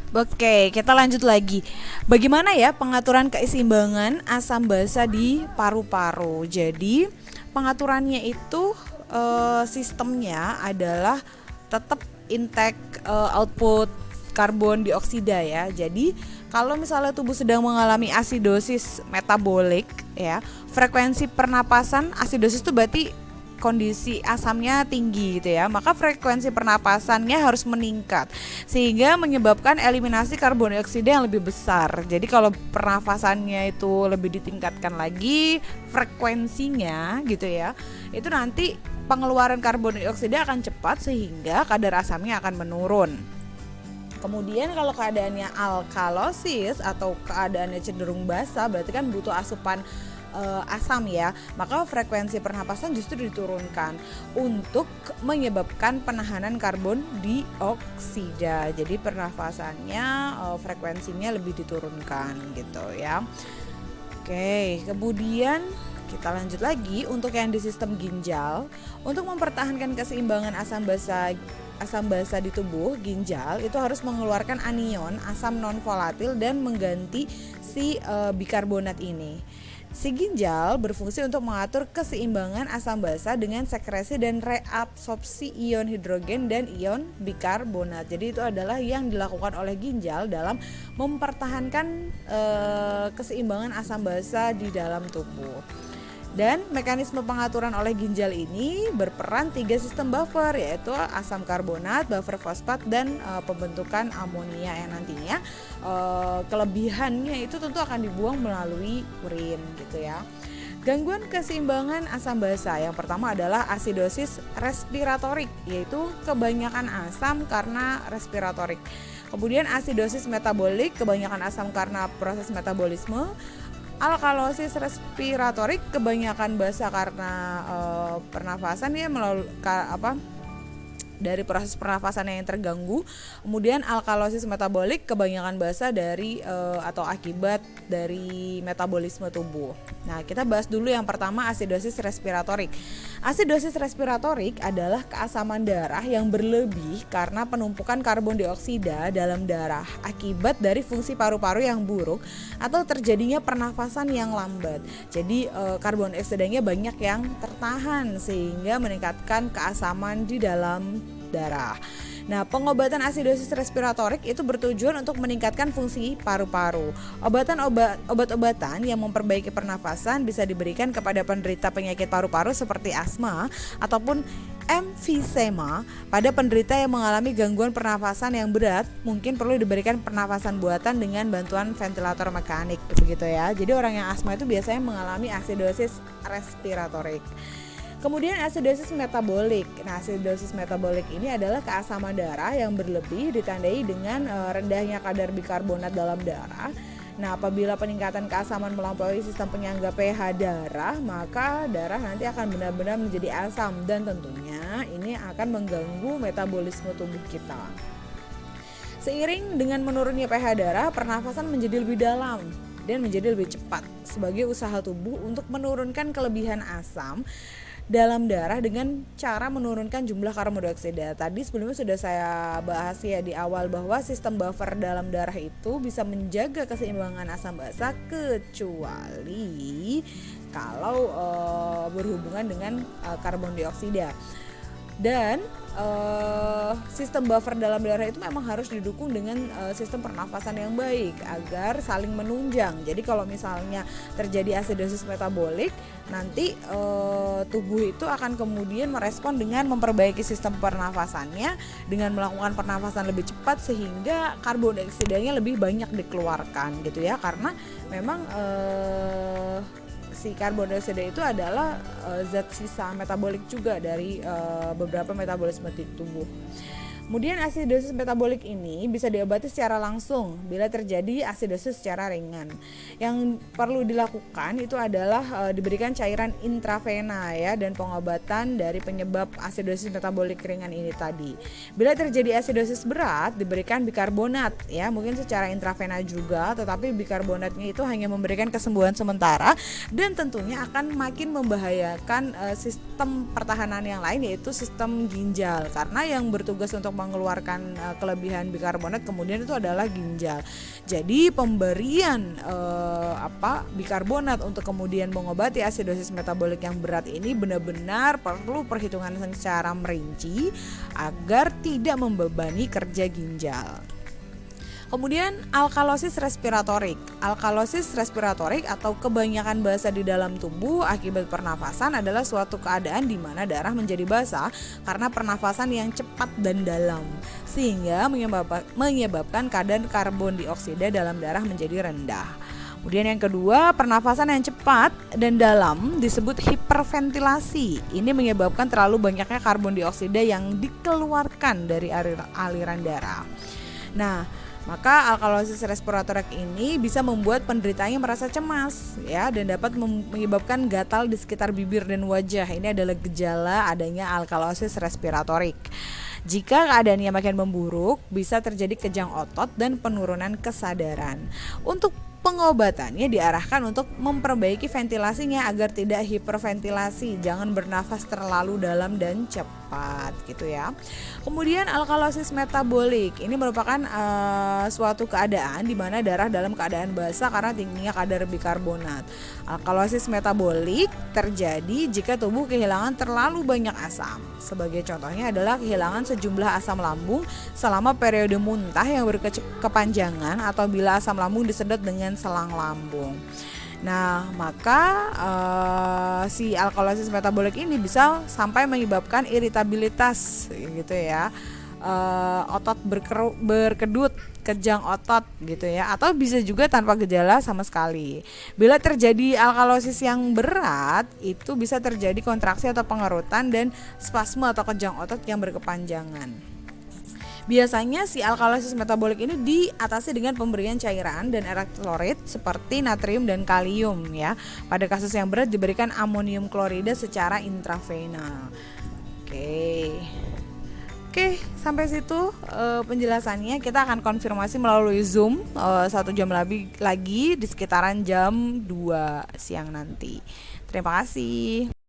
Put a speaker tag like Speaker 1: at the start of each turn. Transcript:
Speaker 1: Oke, kita lanjut lagi. Bagaimana ya pengaturan keseimbangan asam basa di paru-paru? Jadi, pengaturannya itu sistemnya adalah tetap intake output karbon dioksida ya. Jadi, kalau misalnya tubuh sedang mengalami asidosis metabolik ya, frekuensi pernapasan asidosis itu berarti kondisi asamnya tinggi gitu ya, maka frekuensi pernapasannya harus meningkat sehingga menyebabkan eliminasi karbon dioksida yang lebih besar. Jadi kalau pernafasannya itu lebih ditingkatkan lagi frekuensinya gitu ya, itu nanti pengeluaran karbon dioksida akan cepat sehingga kadar asamnya akan menurun. Kemudian kalau keadaannya alkalosis atau keadaannya cenderung basa, berarti kan butuh asupan asam ya, maka frekuensi pernapasan justru diturunkan untuk menyebabkan penahanan karbon dioksida. Jadi pernafasannya frekuensinya lebih diturunkan gitu ya. Oke, kemudian kita lanjut lagi untuk yang di sistem ginjal. Untuk mempertahankan keseimbangan asam basa di tubuh, ginjal itu harus mengeluarkan anion asam non volatil dan mengganti si bikarbonat ini. Si ginjal berfungsi untuk mengatur keseimbangan asam basa dengan sekresi dan reabsorpsi ion hidrogen dan ion bikarbonat. Jadi itu adalah yang dilakukan oleh ginjal dalam mempertahankan keseimbangan asam basa di dalam tubuh. Dan mekanisme pengaturan oleh ginjal ini berperan 3 sistem buffer, yaitu asam karbonat, buffer fosfat, dan pembentukan amonia yang nantinya kelebihannya itu tentu akan dibuang melalui urin gitu ya. Gangguan keseimbangan asam basa yang pertama adalah asidosis respiratorik, yaitu kebanyakan asam karena respiratorik. Kemudian asidosis metabolik, kebanyakan asam karena proses metabolisme. Alkalosis respiratorik, kebanyakan basa karena pernafasan ya, melalui dari proses pernafasan yang terganggu. Kemudian alkalosis metabolik, kebanyakan basa dari atau akibat dari metabolisme tubuh. Nah, kita bahas dulu yang pertama, asidosis respiratorik. Asidosis respiratorik adalah keasaman darah yang berlebih karena penumpukan karbon dioksida dalam darah akibat dari fungsi paru-paru yang buruk atau terjadinya pernafasan yang lambat. Jadi karbon dioksidanya banyak yang tertahan sehingga meningkatkan keasaman di dalam darah. Nah, pengobatan asidosis respiratorik itu bertujuan untuk meningkatkan fungsi paru-paru. Obat-obatan yang memperbaiki pernafasan bisa diberikan kepada penderita penyakit paru-paru seperti asma ataupun emfisema. Pada penderita yang mengalami gangguan pernafasan yang berat, mungkin perlu diberikan pernafasan buatan dengan bantuan ventilator mekanik, begitu ya. Jadi orang yang asma itu biasanya mengalami asidosis respiratorik. Kemudian asidosis metabolik. Nah, asidosis metabolik ini adalah keasaman darah yang berlebih ditandai dengan rendahnya kadar bikarbonat dalam darah. Nah, apabila peningkatan keasaman melampaui sistem penyangga pH darah, maka darah nanti akan benar-benar menjadi asam dan tentunya ini akan mengganggu metabolisme tubuh kita. Seiring dengan menurunnya pH darah, pernafasan menjadi lebih dalam dan menjadi lebih cepat sebagai usaha tubuh untuk menurunkan kelebihan asam dalam darah dengan cara menurunkan jumlah karbon dioksida. Tadi sebelumnya sudah saya bahas ya di awal bahwa sistem buffer dalam darah itu bisa menjaga keseimbangan asam basa kecuali kalau berhubungan dengan karbon dioksida. Dan sistem buffer dalam darah itu memang harus didukung dengan sistem pernafasan yang baik agar saling menunjang. Jadi kalau misalnya terjadi asidosis metabolik, nanti tubuh itu akan kemudian merespon dengan memperbaiki sistem pernafasannya dengan melakukan pernafasan lebih cepat sehingga karbon dioksidanya lebih banyak dikeluarkan gitu ya, karena memang si karbon dioksida itu adalah zat sisa metabolik juga dari beberapa metabolisme di tubuh. Kemudian asidosis metabolik ini bisa diobati secara langsung bila terjadi asidosis secara ringan. Yang perlu dilakukan itu adalah diberikan cairan intravena ya, dan pengobatan dari penyebab asidosis metabolik ringan ini tadi. Bila terjadi asidosis berat diberikan bikarbonat ya, mungkin secara intravena juga, tetapi bikarbonatnya itu hanya memberikan kesembuhan sementara dan tentunya akan makin membahayakan sistem pertahanan yang lain, yaitu sistem ginjal, karena yang bertugas untuk mengeluarkan kelebihan bikarbonat kemudian itu adalah ginjal. Jadi pemberian bikarbonat untuk kemudian mengobati asidosis metabolik yang berat ini benar-benar perlu perhitungan secara merinci agar tidak membebani kerja ginjal. Kemudian alkalosis respiratorik. Alkalosis respiratorik atau kebanyakan basa di dalam tubuh akibat pernafasan adalah suatu keadaan di mana darah menjadi basa karena pernafasan yang cepat dan dalam, sehingga menyebabkan kadar karbon dioksida dalam darah menjadi rendah. Kemudian yang kedua, pernafasan yang cepat dan dalam disebut hiperventilasi. Ini menyebabkan terlalu banyaknya karbon dioksida yang dikeluarkan dari aliran darah. Nah, maka alkalosis respiratorik ini bisa membuat penderitanya merasa cemas ya, dan dapat menyebabkan gatal di sekitar bibir dan wajah. Ini adalah gejala adanya alkalosis respiratorik. Jika keadaannya makin memburuk, bisa terjadi kejang otot dan penurunan kesadaran. Untuk pengobatannya diarahkan untuk memperbaiki ventilasinya agar tidak hiperventilasi, jangan bernafas terlalu dalam dan cepat gitu ya. Kemudian alkalosis metabolik ini merupakan suatu keadaan di mana darah dalam keadaan basa karena tingginya kadar bikarbonat. Alkalosis metabolik terjadi jika tubuh kehilangan terlalu banyak asam. Sebagai contohnya adalah kehilangan sejumlah asam lambung selama periode muntah yang berkepanjangan atau bila asam lambung disedot dengan selang lambung. Nah, maka si alkalosis metabolik ini bisa sampai menyebabkan iritabilitas gitu ya. Otot berkedut, kejang otot gitu ya, atau bisa juga tanpa gejala sama sekali. Bila terjadi alkalosis yang berat, itu bisa terjadi kontraksi atau pengerutan dan spasme atau kejang otot yang berkepanjangan. Biasanya si alkalosis metabolik ini diatasi dengan pemberian cairan dan elektrolit seperti natrium dan kalium ya. Pada kasus yang berat diberikan amonium klorida secara intravenal. Oke, sampai situ penjelasannya. Kita akan konfirmasi melalui Zoom 1 jam lagi di sekitaran jam 2 siang nanti. Terima kasih.